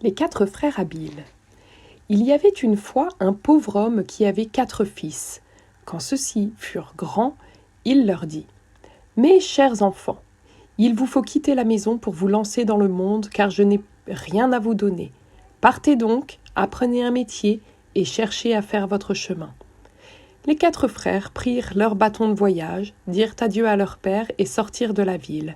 Les 4 frères habiles. Il y avait une fois un pauvre homme qui avait 4 fils. Quand ceux-ci furent grands, il leur dit « Mes chers enfants, il vous faut quitter la maison pour vous lancer dans le monde, car je n'ai rien à vous donner. Partez donc, apprenez un métier et cherchez à faire votre chemin. » Les 4 frères prirent leur bâton de voyage, dirent adieu à leur père et sortirent de la ville.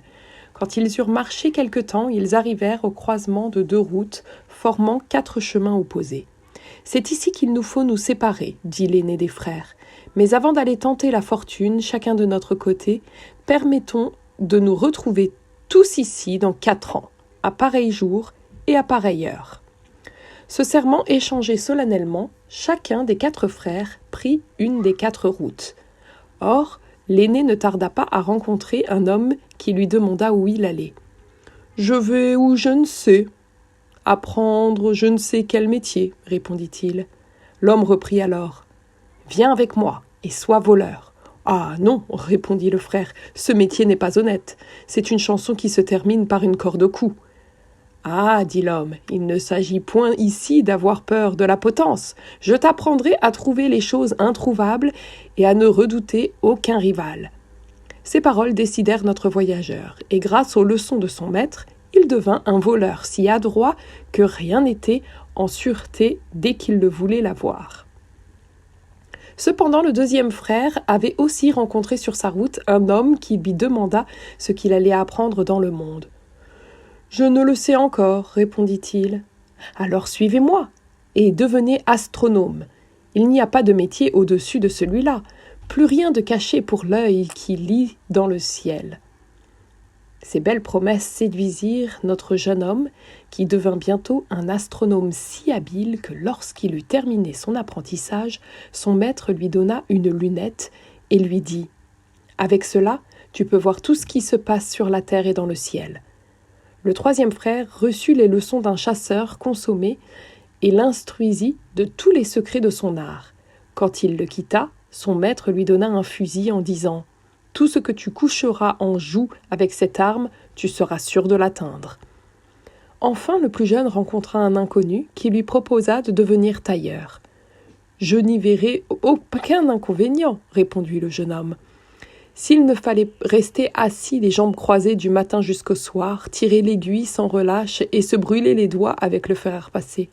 Quand ils eurent marché quelque temps, ils arrivèrent au croisement de 2 routes, formant 4 chemins opposés. « C'est ici qu'il nous faut nous séparer, » dit l'aîné des frères. « Mais avant d'aller tenter la fortune, chacun de notre côté, permettons de nous retrouver tous ici dans 4 ans, à pareil jour et à pareille heure. » Ce serment échangé solennellement, chacun des 4 frères prit une des 4 routes. Or, l'aîné ne tarda pas à rencontrer un homme qui lui demanda où il allait. « Je vais où je ne sais. Apprendre je ne sais quel métier, » répondit-il. L'homme reprit alors. « Viens avec moi et sois voleur. »« Ah non, » répondit le frère, « ce métier n'est pas honnête. C'est une chanson qui se termine par une corde au cou. »« Ah, » dit l'homme, « il ne s'agit point ici d'avoir peur de la potence. Je t'apprendrai à trouver les choses introuvables et à ne redouter aucun rival. » Ces paroles décidèrent notre voyageur, et grâce aux leçons de son maître, il devint un voleur si adroit que rien n'était en sûreté dès qu'il le voulait l'avoir. Cependant, le 2e frère avait aussi rencontré sur sa route un homme qui lui demanda ce qu'il allait apprendre dans le monde. « Je ne le sais encore, » répondit-il. « Alors suivez-moi et devenez astronome. Il n'y a pas de métier au-dessus de celui-là, plus rien de caché pour l'œil qui lit dans le ciel. » Ces belles promesses séduisirent notre jeune homme, qui devint bientôt un astronome si habile que lorsqu'il eut terminé son apprentissage, son maître lui donna une lunette et lui dit « Avec cela, tu peux voir tout ce qui se passe sur la terre et dans le ciel. » Le 3e frère reçut les leçons d'un chasseur consommé et l'instruisit de tous les secrets de son art. Quand il le quitta, son maître lui donna un fusil en disant « Tout ce que tu coucheras en joue avec cette arme, tu seras sûr de l'atteindre. » Enfin, le plus jeune rencontra un inconnu qui lui proposa de devenir tailleur. « Je n'y verrai aucun inconvénient, » répondit le jeune homme. « S'il ne fallait rester assis les jambes croisées du matin jusqu'au soir, tirer l'aiguille sans relâche et se brûler les doigts avec le fer à repasser. »«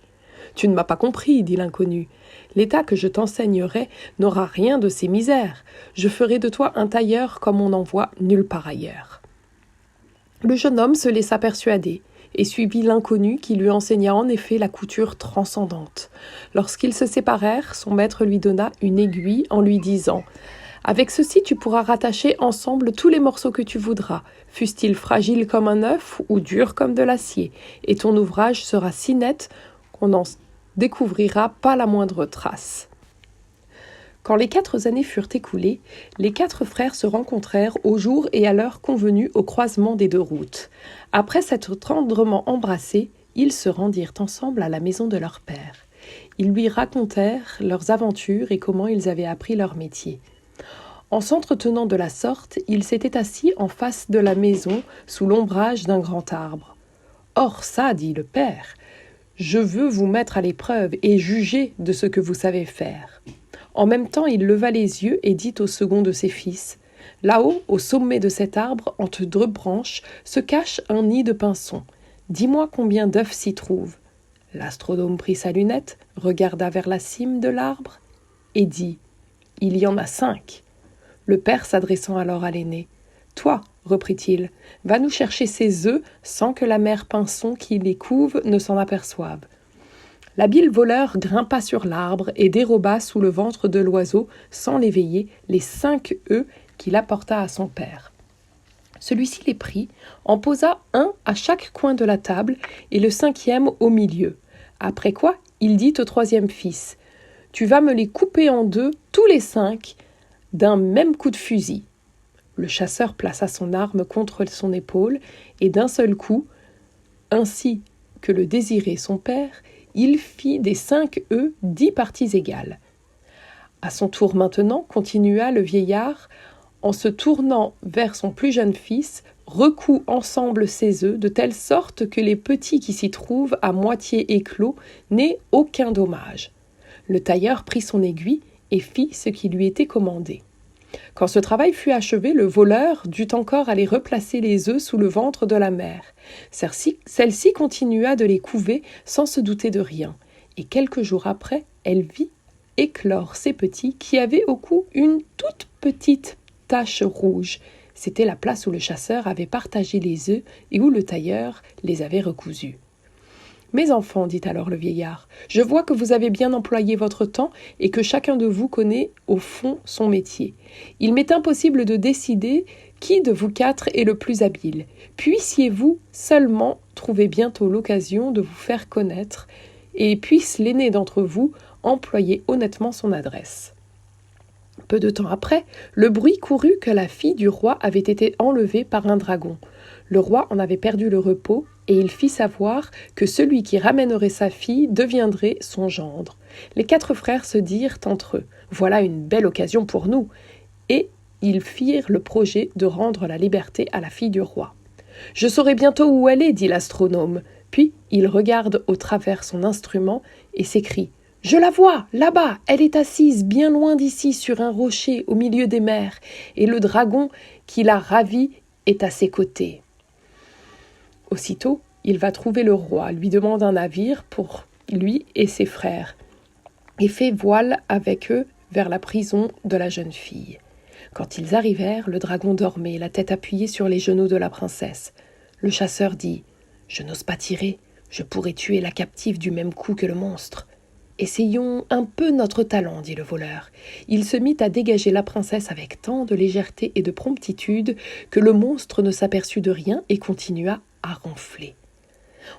Tu ne m'as pas compris, » dit l'inconnu. « L'état que je t'enseignerai n'aura rien de ces misères. Je ferai de toi un tailleur comme on n'en voit nulle part ailleurs. » Le jeune homme se laissa persuader et suivit l'inconnu qui lui enseigna en effet la couture transcendante. Lorsqu'ils se séparèrent, son maître lui donna une aiguille en lui disant « Avec ceci, tu pourras rattacher ensemble tous les morceaux que tu voudras, fussent-ils fragiles comme un œuf ou durs comme de l'acier, et ton ouvrage sera si net qu'on n'en découvrira pas la moindre trace. » Quand les 4 années furent écoulées, les 4 frères se rencontrèrent au jour et à l'heure convenus au croisement des 2 routes. Après s'être tendrement embrassés, ils se rendirent ensemble à la maison de leur père. Ils lui racontèrent leurs aventures et comment ils avaient appris leur métier. En s'entretenant de la sorte, ils s'étaient assis en face de la maison sous l'ombrage d'un grand arbre. « Or ça, dit le père, je veux vous mettre à l'épreuve et juger de ce que vous savez faire. » En même temps, il leva les yeux et dit au second de ses fils « Là-haut, au sommet de cet arbre, entre 2 branches, se cache un nid de pinsons. Dis-moi combien d'œufs s'y trouvent. » L'astronome prit sa lunette, regarda vers la cime de l'arbre et dit « Il y en a 5. » Le père s'adressant alors à l'aîné « Toi, reprit-il, va nous chercher ces œufs sans que la mère pinson qui les couve ne s'en aperçoive. » L'habile voleur grimpa sur l'arbre et déroba sous le ventre de l'oiseau, sans l'éveiller, les 5 œufs qu'il apporta à son père. Celui-ci les prit, en posa un à chaque coin de la table et le 5e au milieu. Après quoi, il dit au 3e fils « Tu vas me les couper en 2, tous les 5, d'un même coup de fusil. » Le chasseur plaça son arme contre son épaule et d'un seul coup, ainsi que le désirait son père, il fit des 5 œufs 10 parties égales. À son tour maintenant, continua le vieillard, en se tournant vers son plus jeune fils, recoue ensemble ses œufs de telle sorte que les petits qui s'y trouvent à moitié éclos n'aient aucun dommage. Le tailleur prit son aiguille et fit ce qui lui était commandé. Quand ce travail fut achevé, le voleur dut encore aller replacer les œufs sous le ventre de la mère. Celle-ci continua de les couver sans se douter de rien, et quelques jours après, elle vit éclore ses petits qui avaient au cou une toute petite tache rouge. C'était la place où le chasseur avait partagé les œufs et où le tailleur les avait recousus. « Mes enfants, dit alors le vieillard, je vois que vous avez bien employé votre temps et que chacun de vous connaît au fond son métier. Il m'est impossible de décider qui de vous quatre est le plus habile. Puissiez-vous seulement trouver bientôt l'occasion de vous faire connaître et puisse l'aîné d'entre vous employer honnêtement son adresse. » Peu de temps après, le bruit courut que la fille du roi avait été enlevée par un dragon. Le roi en avait perdu le repos et il fit savoir que celui qui ramènerait sa fille deviendrait son gendre. Les 4 frères se dirent entre eux « Voilà une belle occasion pour nous !» et ils firent le projet de rendre la liberté à la fille du roi. « Je saurai bientôt où elle est, dit l'astronome. » Puis il regarde au travers son instrument et s'écrie « Je la vois, là-bas, elle est assise bien loin d'ici sur un rocher au milieu des mers, et le dragon qui l'a ravie est à ses côtés. » Aussitôt, il va trouver le roi, lui demande un navire pour lui et ses frères, et fait voile avec eux vers la prison de la jeune fille. Quand ils arrivèrent, le dragon dormait, la tête appuyée sur les genoux de la princesse. Le chasseur dit « Je n'ose pas tirer, je pourrais tuer la captive du même coup que le monstre. » « Essayons un peu notre talent, dit le voleur. Il se mit à dégager la princesse avec tant de légèreté et de promptitude que le monstre ne s'aperçut de rien et continua à ronfler.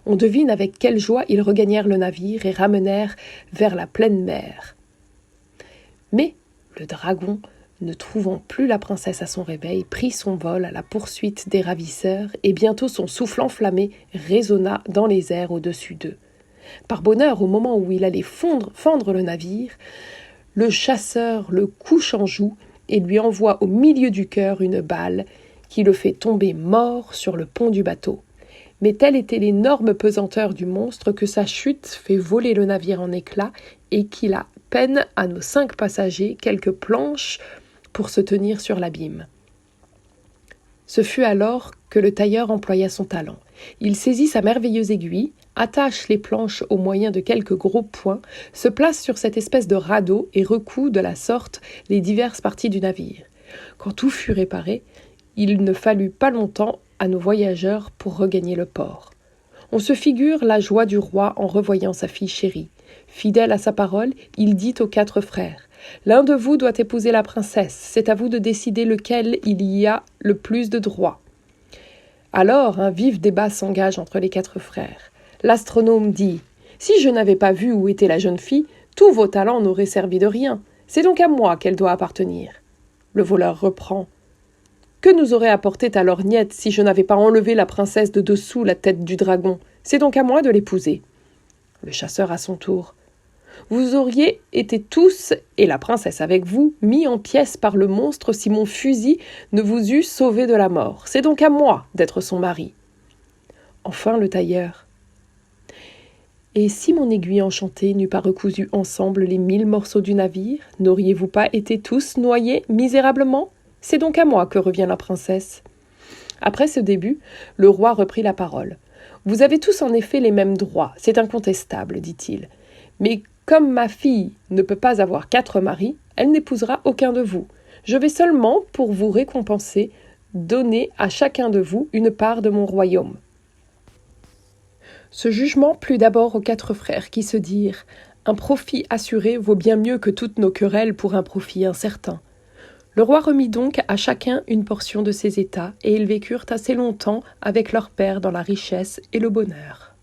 On devine avec quelle joie ils regagnèrent le navire et ramenèrent vers la pleine mer. Mais le dragon, ne trouvant plus la princesse à son réveil, prit son vol à la poursuite des ravisseurs et bientôt son souffle enflammé résonna dans les airs au-dessus d'eux. Par bonheur, au moment où il allait fendre le navire, le chasseur le couche en joue et lui envoie au milieu du cœur une balle qui le fait tomber mort sur le pont du bateau. Mais telle était l'énorme pesanteur du monstre que sa chute fait voler le navire en éclats et qu'il a peine à nos 5 passagers quelques planches pour se tenir sur l'abîme. Ce fut alors que le tailleur employa son talent. Il saisit sa merveilleuse aiguille, attache les planches au moyen de quelques gros points, se place sur cette espèce de radeau et recoud de la sorte les diverses parties du navire. Quand tout fut réparé, il ne fallut pas longtemps à nos voyageurs pour regagner le port. On se figure la joie du roi en revoyant sa fille chérie. Fidèle à sa parole, il dit aux 4 frères « L'un de vous doit épouser la princesse, c'est à vous de décider lequel il y a le plus de droits. » Alors un vif débat s'engage entre les 4 frères. L'astronome dit « Si je n'avais pas vu où était la jeune fille, tous vos talents n'auraient servi de rien. C'est donc à moi qu'elle doit appartenir. » Le voleur reprend « Que nous aurait apporté ta lorgnette si je n'avais pas enlevé la princesse de dessous la tête du dragon? C'est donc à moi de l'épouser. » Le chasseur à son tour « Vous auriez été tous, et la princesse avec vous, mis en pièces par le monstre si mon fusil ne vous eût sauvé de la mort. C'est donc à moi d'être son mari. » Enfin le tailleur. « Et si mon aiguille enchantée n'eût pas recousu ensemble les 1000 morceaux du navire, n'auriez-vous pas été tous noyés misérablement? C'est donc à moi que revient la princesse. » Après ce début, le roi reprit la parole. « Vous avez tous en effet les mêmes droits, c'est incontestable, dit-il. Mais comme ma fille ne peut pas avoir 4 maris, elle n'épousera aucun de vous. Je vais seulement, pour vous récompenser, donner à chacun de vous une part de mon royaume. » Ce jugement plut d'abord aux 4 frères qui se dirent « Un profit assuré vaut bien mieux que toutes nos querelles pour un profit incertain. » Le roi remit donc à chacun une portion de ses états et ils vécurent assez longtemps avec leur père dans la richesse et le bonheur.